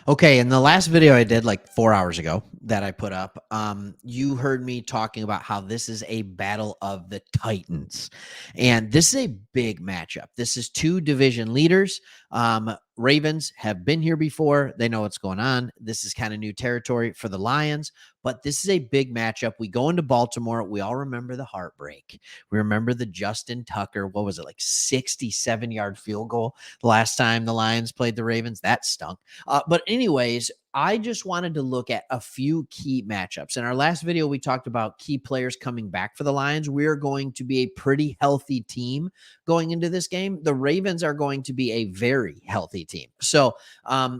Okay, in the last video I did like 4 hours ago that I put up, you heard me talking about how this is a battle of the Titans. And this is a big matchup. This is two division leaders. Ravens have been here before. They know what's going on. This is kind of new territory for the Lions, but this is a big matchup. We go into Baltimore. We all remember the heartbreak. We remember the Justin Tucker, what was it, like 67-yard field goal the last time the Lions played the Ravens? That stunk. But anyways, I just wanted to look at a few key matchups. In our last video, we talked about key players coming back for the Lions. We're going to be a pretty healthy team going into this game. The Ravens are going to be a very healthy team. So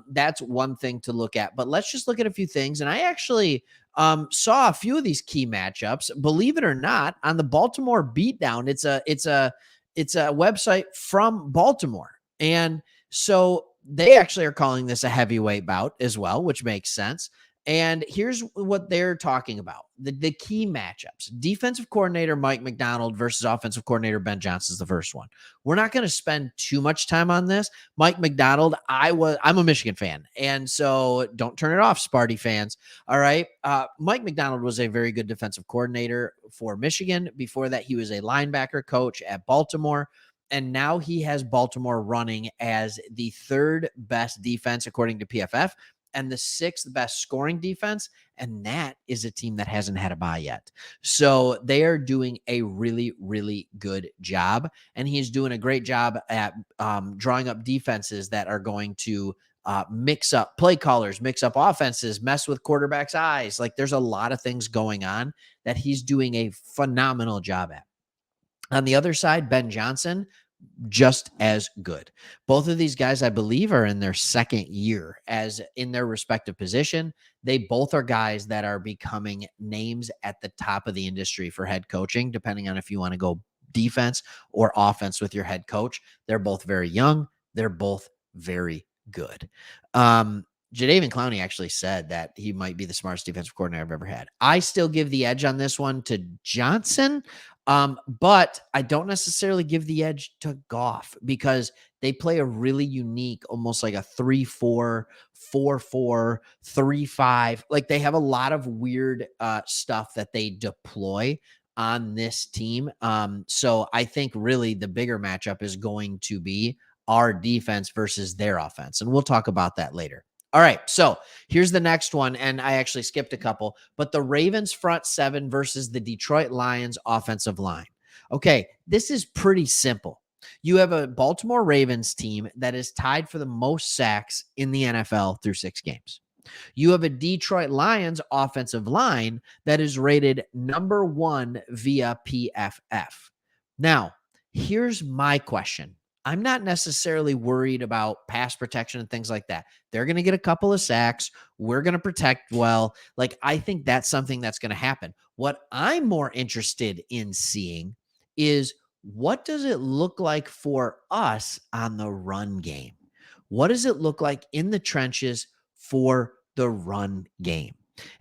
that's one thing to look at. But let's just look at a few things. And I actually saw a few of these key matchups, believe it or not, on the Baltimore Beatdown. It's a website from Baltimore. And so they actually are calling this a heavyweight bout as well, which makes sense. And here's what they're talking about. The key matchups. Defensive coordinator Mike Macdonald versus offensive coordinator Ben Johnson is the first one. We're not going to spend too much time on this. Mike Macdonald, I'm a Michigan fan. And so don't turn it off, Sparty fans. All right. Mike Macdonald was a very good defensive coordinator for Michigan. Before that, he was a linebacker coach at Baltimore. And now he has Baltimore running as the third best defense, according to PFF, and the sixth best scoring defense. And that is a team that hasn't had a bye yet. So they are doing a really, really good job. And he's doing a great job at drawing up defenses that are going to mix up play callers, mix up offenses, mess with quarterbacks' eyes. Like there's a lot of things going on that he's doing a phenomenal job at. On the other side, Ben Johnson, just as good. Both of these guys, I believe, are in their second year as in their respective position. They both are guys that are becoming names at the top of the industry for head coaching, depending on if you want to go defense or offense with your head coach. They're both very young. They're both very good. Jadeveon Clowney actually said that he might be the smartest defensive coordinator I've ever had. I still give the edge on this one to Johnson. But I don't necessarily give the edge to Goff because they play a really unique, almost like a 3-4, 4-4, 3-5. Like they have a lot of weird stuff that they deploy on this team. So I think really the bigger matchup is going to be our defense versus their offense. And we'll talk about that later. All right, so here's the next one, and I actually skipped a couple, but the Ravens front seven versus the Detroit Lions offensive line. Okay, this is pretty simple. You have a Baltimore Ravens team that is tied for the most sacks in the NFL through 6 games. You have a Detroit Lions offensive line that is rated number 1 via PFF. Now, here's my question. I'm not necessarily worried about pass protection and things like that. They're going to get a couple of sacks. We're going to protect well. Like, I think that's something that's going to happen. What I'm more interested in seeing is what does it look like for us on the run game? What does it look like in the trenches for the run game?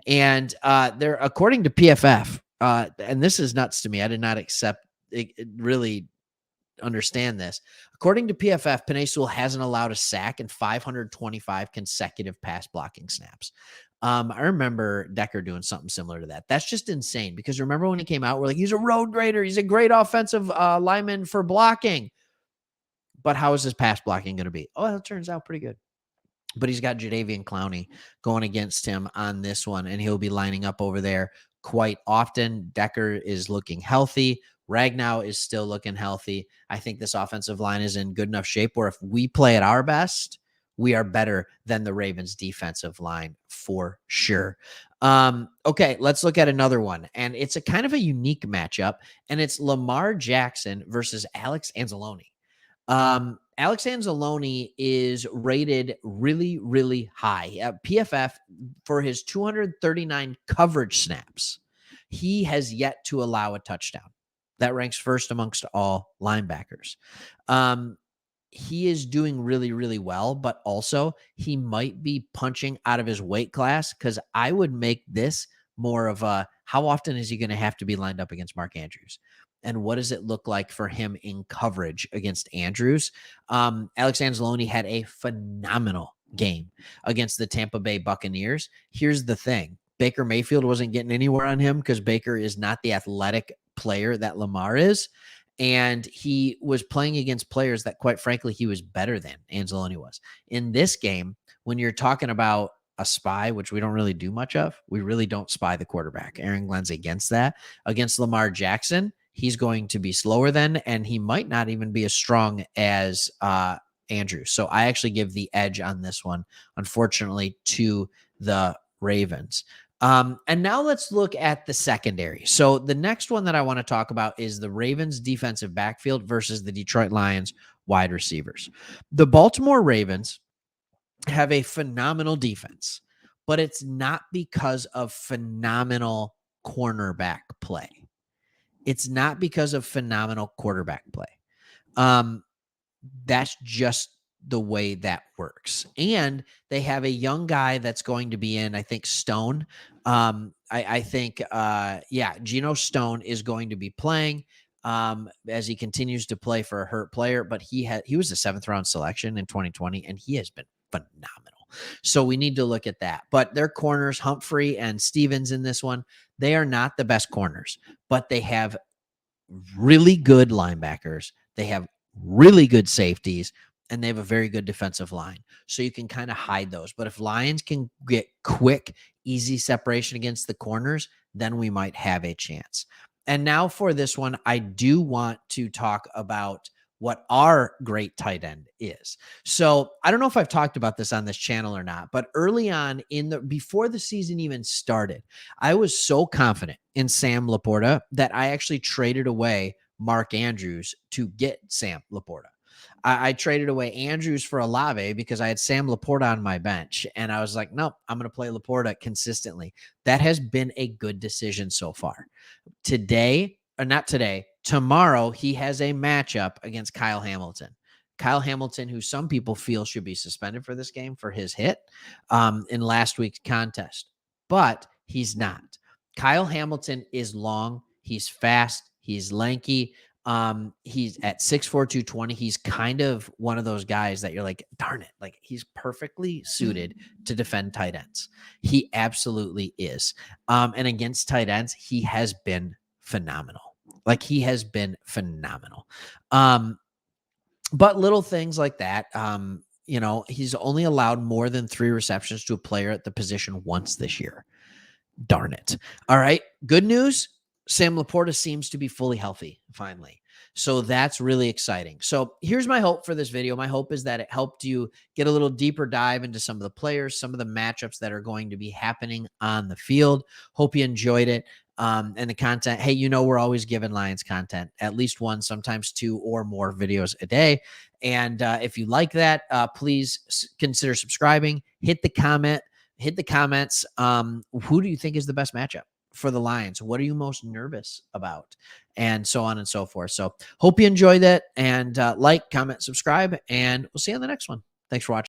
And they're, according to PFF, and this is nuts to me. I did not accept it really understand this. According to PFF, Penei Sewell hasn't allowed a sack in 525 consecutive pass blocking snaps. I remember Decker doing something similar to that. That's just insane because remember when he came out, we're like, he's a road grader. He's a great offensive lineman for blocking. But how is his pass blocking going to be? Oh, it turns out pretty good. But he's got Jadeveon Clowney going against him on this one, and he'll be lining up over there quite often. Decker is looking healthy. Ragnow is still looking healthy. I think this offensive line is in good enough shape where if we play at our best, we are better than the Ravens defensive line for sure. Okay, let's look at another one. And it's a kind of a unique matchup, and it's Lamar Jackson versus Alex Anzalone. Alex Anzalone is rated really, really high. PFF, for his 239 coverage snaps, he has yet to allow a touchdown. That ranks first amongst all linebackers. He is doing really, really well, but also he might be punching out of his weight class because I would make this more of a how often is he going to have to be lined up against Mark Andrews? And what does it look like for him in coverage against Andrews? Alex Anzalone had a phenomenal game against the Tampa Bay Buccaneers. Here's the thing. Baker Mayfield wasn't getting anywhere on him because Baker is not the athletic player that Lamar is. And he was playing against players that, quite frankly, he was better than Anzalone was. In this game, when you're talking about a spy, which we don't really do much of, we really don't spy the quarterback. Aaron Glenn's against that. Against Lamar Jackson, he's going to be slower than, and he might not even be as strong as Andrews. So I actually give the edge on this one, unfortunately, to the Ravens. And now let's look at the secondary. So the next one that I want to talk about is the Ravens defensive backfield versus the Detroit Lions wide receivers. The Baltimore Ravens have a phenomenal defense, but it's not because of phenomenal cornerback play. It's not because of phenomenal quarterback play. That's just the way that works. And they have a young guy that's going to be in, I think, Stone. I think, Geno Stone is going to be playing as he continues to play for a hurt player, but he was a 7th round selection in 2020, and he has been phenomenal. So we need to look at that. But their corners, Humphrey and Stevens in this one, they are not the best corners, but they have really good linebackers. They have really good safeties, and they have a very good defensive line. So you can kind of hide those. But if Lions can get quick, easy separation against the corners, then we might have a chance. And now for this one, I do want to talk about what our great tight end is. So I don't know if I've talked about this on this channel or not, but early on before the season even started, I was so confident in Sam Laporta that I actually traded away Mark Andrews to get Sam Laporta. I traded away Andrews for Olave because I had Sam Laporta on my bench. And I was like, nope, I'm going to play Laporta consistently. That has been a good decision so far. Tomorrow, he has a matchup against Kyle Hamilton. Kyle Hamilton, who some people feel should be suspended for this game for his hit in last week's contest, but he's not. Kyle Hamilton is long. He's fast. He's lanky. He's at 6'4", 220. He's kind of one of those guys that you're like, darn it. Like, he's perfectly suited to defend tight ends. He absolutely is. And against tight ends, he has been phenomenal. But little things like that, he's only allowed more than 3 receptions to a player at the position once this year. Darn it. All right. Good news. Sam Laporta seems to be fully healthy finally. So that's really exciting. So here's my hope for this video. My hope is that it helped you get a little deeper dive into some of the players, some of the matchups that are going to be happening on the field. Hope you enjoyed it. And the content. Hey, we're always giving Lions content, at least 1, sometimes 2 or more videos a day. And if you like that, please consider subscribing, hit the comments. Who do you think is the best matchup for the Lions? What are you most nervous about? And so on and so forth. So hope you enjoyed it, and like, comment, subscribe, and we'll see you on the next one. Thanks for watching.